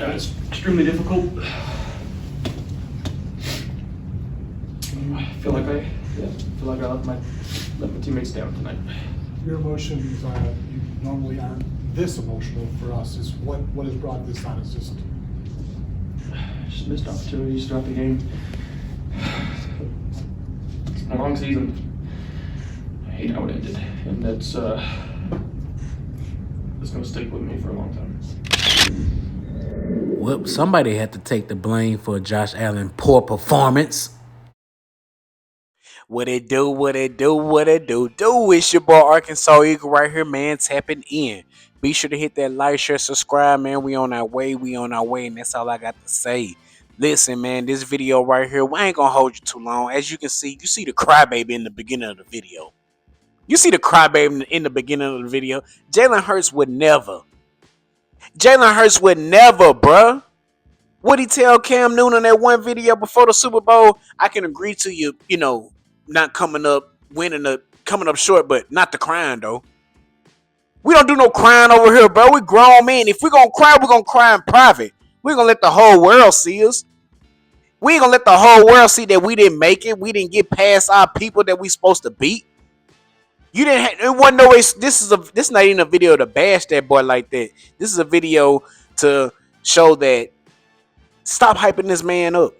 It's extremely difficult. I feel like I let my teammates down tonight. Your emotions, you normally aren't this emotional for us. Is what has brought this on? It's just missed opportunities throughout the game. It's been a long season. I hate how it ended, and that's going to stick with me for a long time. Well, somebody had to take the blame for Josh Allen's poor performance. What it do? It's your boy Arkansas Eagle right here, man, tapping in. Be sure to hit that like, share, subscribe, man. We on our way, and that's all I got to say. Listen, man, this video right here, we ain't gonna hold you too long. As you can see, you see the crybaby in the beginning of the video. Jalen Hurts would never. Bruh. What he tell Cam Newton in that one video before the Super Bowl? I can agree to you, not coming up short, but not the crying though. We don't do no crying over here, bro. We grown men. If we gonna cry, we're gonna cry in private. We're gonna let the whole world see us. We ain't gonna let the whole world see that we didn't make it. We didn't get past our people that we supposed to beat. You didn't. It wasn't no way. This is not even a video to bash that boy like that. This is a video to show that stop hyping this man up.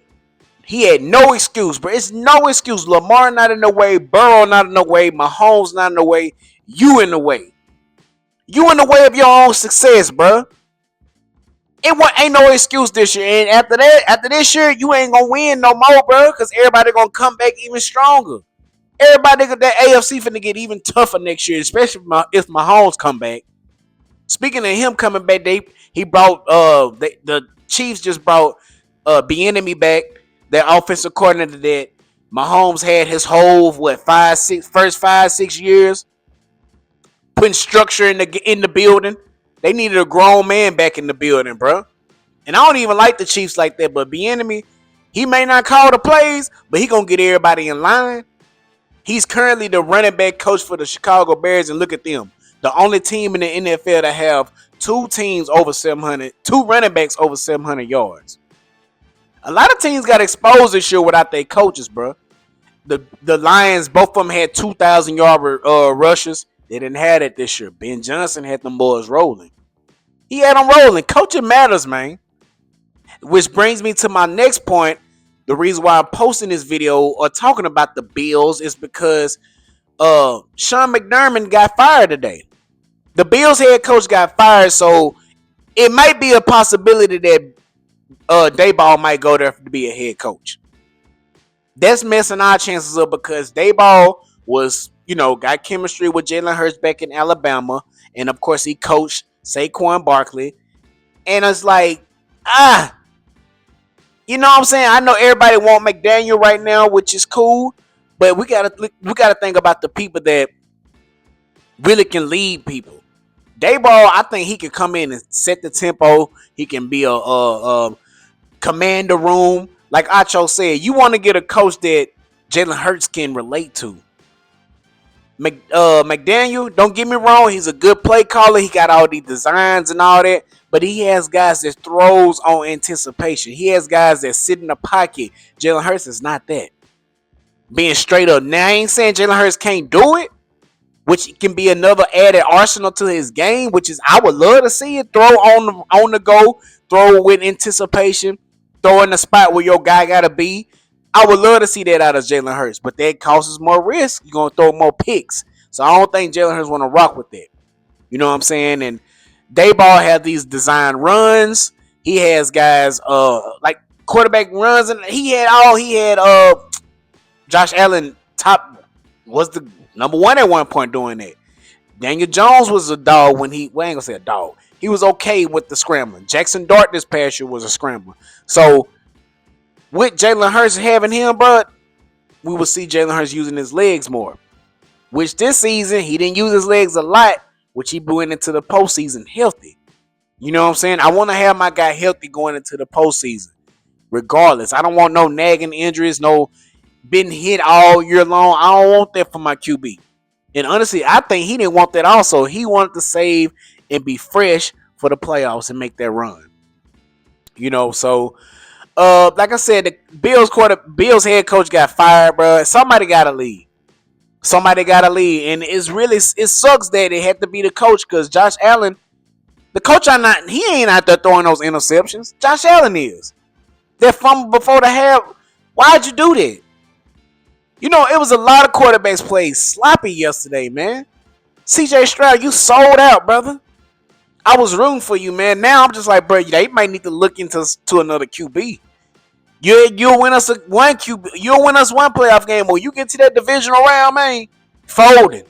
He had no excuse, bro. It's no excuse. Lamar not in the way. Burrow not in the way. Mahomes not in the way. You in the way. You in the way of your own success, bro. Ain't no excuse this year. And after this year, you ain't gonna win no more, bro. Because everybody gonna come back even stronger. Everybody, that AFC finna get even tougher next year, especially if Mahomes come back. Speaking of him coming back, he brought the Chiefs just brought Bieniemy back. Their offensive coordinator that Mahomes had his whole first 5-6 years putting structure in the building. They needed a grown man back in the building, bro. And I don't even like the Chiefs like that, but Bieniemy, he may not call the plays, but he gonna get everybody in line. He's currently the running back coach for the Chicago Bears, and look at them. The only team in the NFL to have two running backs over 700 yards. A lot of teams got exposed this year without their coaches, bro. The Lions, both of them had 2,000-yard rushes. They didn't have it this year. Ben Johnson had them boys rolling. He had them rolling. Coaching matters, man. Which brings me to my next point. The reason why I'm posting this video or talking about the Bills is because Sean McDermott got fired today. The Bills head coach got fired, so it might be a possibility that Daboll might go there to be a head coach. That's messing our chances up because Daboll was, got chemistry with Jalen Hurts back in Alabama, and of course he coached Saquon Barkley, and it's like, you know what I'm saying? I know everybody want McDaniel right now, which is cool, but we gotta think about the people that really can lead people. Daboll, I think he can come in and set the tempo. He can be a command the room. Like Acho said, you want to get a coach that Jalen Hurts can relate to. McDaniel, don't get me wrong, he's a good play caller. He got all these designs and all that, but he has guys that throws on anticipation. He has guys that sit in the pocket. Jalen Hurts is not that. Being straight up. Now, I ain't saying Jalen Hurts can't do it, which can be another added arsenal to his game, which is I would love to see it. Throw on the go, throw with anticipation, throw in the spot where your guy got to be. I would love to see that out of Jalen Hurts, but that causes more risk. You're going to throw more picks. So I don't think Jalen Hurts want to rock with that. You know what I'm saying? And Daboll has these design runs. He has guys like quarterback runs, and he had Josh Allen was the number one at one point doing that. Daniel Jones was a dog we ain't gonna say a dog. He was okay with the scrambling. Jackson Dart this past year was a scrambler. So with Jalen Hurts having him, bro, we will see Jalen Hurts using his legs more. Which this season, he didn't use his legs a lot, which he went into the postseason healthy. You know what I'm saying? I want to have my guy healthy going into the postseason. Regardless. I don't want no nagging injuries, no been hit all year long. I don't want that for my QB. And honestly, I think he didn't want that also. He wanted to save and be fresh for the playoffs and make that run. You know, so like I said, the Bills head coach got fired, bro. Somebody got to leave. Somebody got to leave, and it sucks that it had to be the coach because Josh Allen, the coach, he ain't out there throwing those interceptions. Josh Allen is. That fumble before the half. Why'd you do that? You know, it was a lot of quarterbacks played sloppy yesterday, man. CJ Stroud, you sold out, brother. I was rooting for you, man. Now I'm just like, bro, they might need to look into another QB. You'll win us one QB. You'll win us one playoff game, or you get to that divisional round, man. Folding,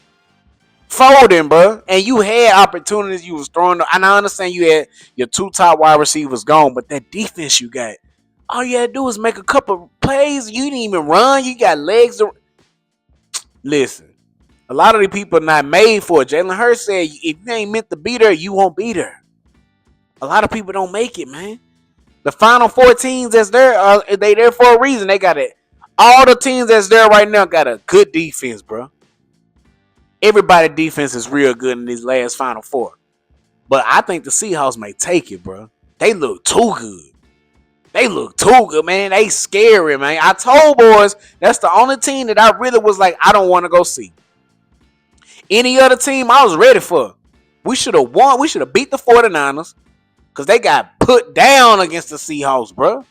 bro. And you had opportunities. You was throwing, and I understand you had your two top wide receivers gone, but that defense you got, all you had to do is make a couple plays. You didn't even run. You got legs to listen. A lot of the people are not made for it. Jalen Hurts said, if you ain't meant to be there, you won't be there. A lot of people don't make it, man. The final four teams that's there, they there for a reason. They got it. All the teams that's there right now got a good defense, bro. Everybody's defense is real good in these last final four. But I think the Seahawks may take it, bro. They look too good. Man. They scary, man. I told boys that's the only team that I really was like, I don't want to go see. Any other team I was ready for. We should have won. We should have beat the 49ers because they got put down against the Seahawks, bro.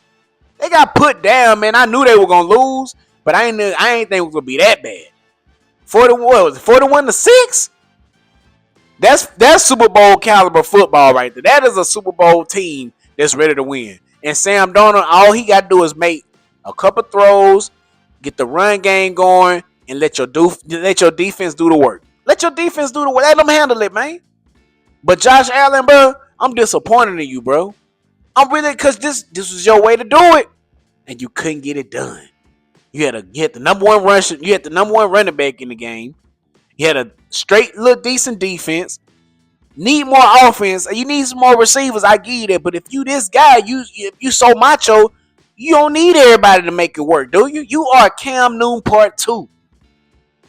They got put down, man. I knew they were going to lose, but I ain't think it was going to be that bad. 41-6? That's Super Bowl caliber football right there. That is a Super Bowl team that's ready to win. And Sam Darnold, all he got to do is make a couple throws, get the run game going, and let your defense do the work. Let your defense do the work. Let them handle it, man. But Josh Allen, bro, I'm disappointed in you, bro. I'm really, because this was your way to do it, and you couldn't get it done. You had the number one rusher. You had the number one running back in the game. You had a straight, little decent defense. Need more offense. You need some more receivers. I give you that. But if you this guy, if you so macho, you don't need everybody to make it work, do you? You are Cam Newton Part 2.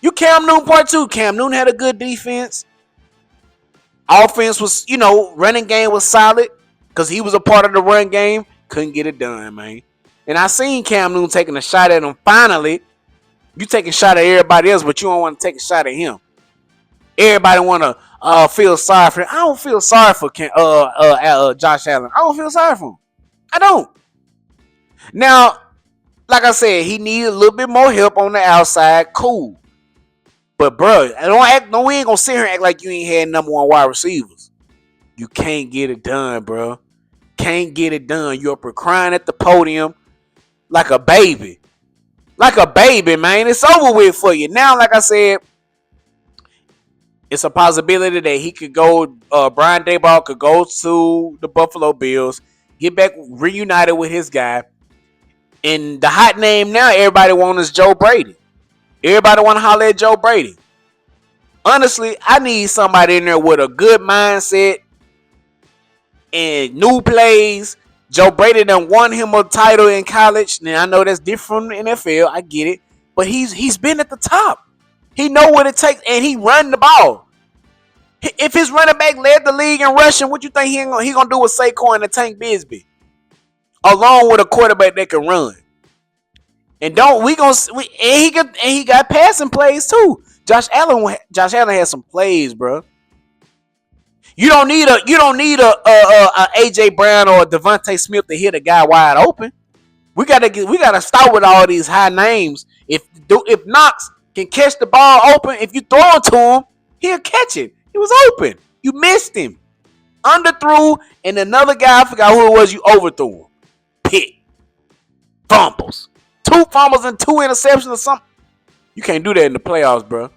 You Cam Newton Part 2. Cam Newton had a good defense. Offense was, running game was solid because he was a part of the run game. Couldn't get it done, man. And I seen Cam Newton taking a shot at him finally. You taking a shot at everybody else, but you don't want to take a shot at him. Everybody want to feel sorry for him. I don't feel sorry for Josh Allen. I don't feel sorry for him. I don't. Now, like I said, he needs a little bit more help on the outside. Cool. But, bro, we ain't going to sit here and act like you ain't had number one wide receivers. You can't get it done, bro. Can't get it done. You're up crying at the podium like a baby. Like a baby, man. It's over with for you. Now, like I said, it's a possibility that he could go, Brian Daboll could go to the Buffalo Bills, get back reunited with his guy. And the hot name now everybody wants is Joe Brady. Everybody want to holler at Joe Brady. Honestly, I need somebody in there with a good mindset and new plays. Joe Brady done won him a title in college. Now, I know that's different from the NFL. I get it. But he's been at the top. He know what it takes, and he run the ball. If his running back led the league in rushing, what you think he gonna do with Saquon and Tank Bigsby? Along with a quarterback that can run. And he got passing plays too. Josh Allen has some plays, bro. You don't need a AJ Brown or a Devontae Smith to hit a guy wide open. We gotta start with all these high names. If Knox can catch the ball open, if you throw it to him, he'll catch it. He was open. You missed him. Underthrew, and another guy, I forgot who it was, you overthrew him. Pick. Fumbles. 2 fumbles and 2 interceptions or something. You can't do that in the playoffs, bro.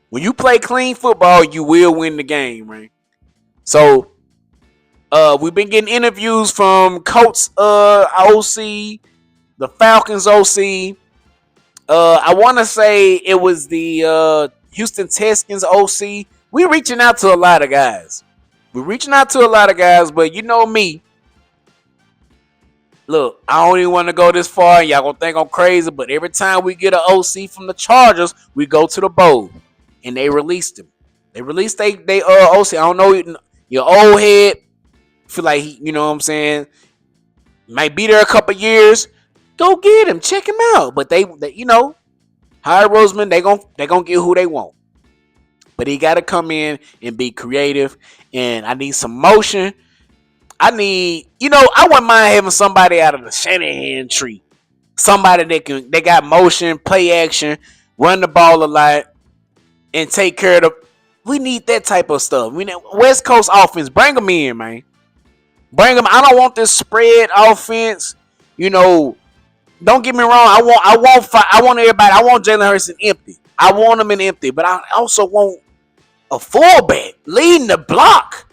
When you play clean football, you will win the game, right? So, we've been getting interviews from Colts OC, the Falcons OC. I want to say it was the Houston Texans OC. We're reaching out to a lot of guys. But you know me. Look, I don't even want to go this far. Y'all gonna think I'm crazy, but every time we get an OC from the Chargers, we go to the bowl, and they released him. They released they OC. I don't know, your old head feel like you know what I'm saying. Might be there a couple years. Go get him. Check him out. But they you know, Howard Roseman, they gonna get who they want. But he got to come in and be creative. And I need some motion. I wouldn't mind having somebody out of the Shanahan tree. Somebody they got motion, play action, run the ball a lot, and take care of the. We need that type of stuff. We need West Coast offense. Bring them in, man. Bring them. I don't want this spread offense. Don't get me wrong. I want everybody. I want Jalen Hurts in empty. I want him in empty, but I also want a fullback leading the block.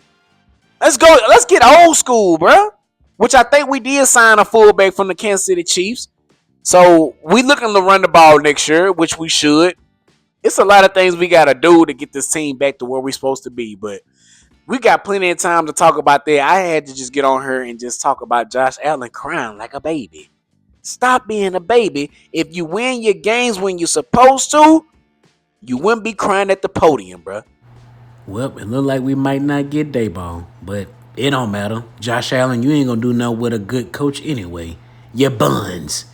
Let's go. Let's get old school, bro. Which I think we did sign a fullback from the Kansas City Chiefs. So we looking to run the ball next year, which we should. It's a lot of things we got to do to get this team back to where we're supposed to be. But we got plenty of time to talk about that. I had to just get on here and just talk about Josh Allen crying like a baby. Stop being a baby. If you win your games when you're supposed to, you wouldn't be crying at the podium, bro. Well, it look like we might not get Dayball, but it don't matter. Josh Allen, you ain't gonna do nothing with a good coach anyway. Your buns.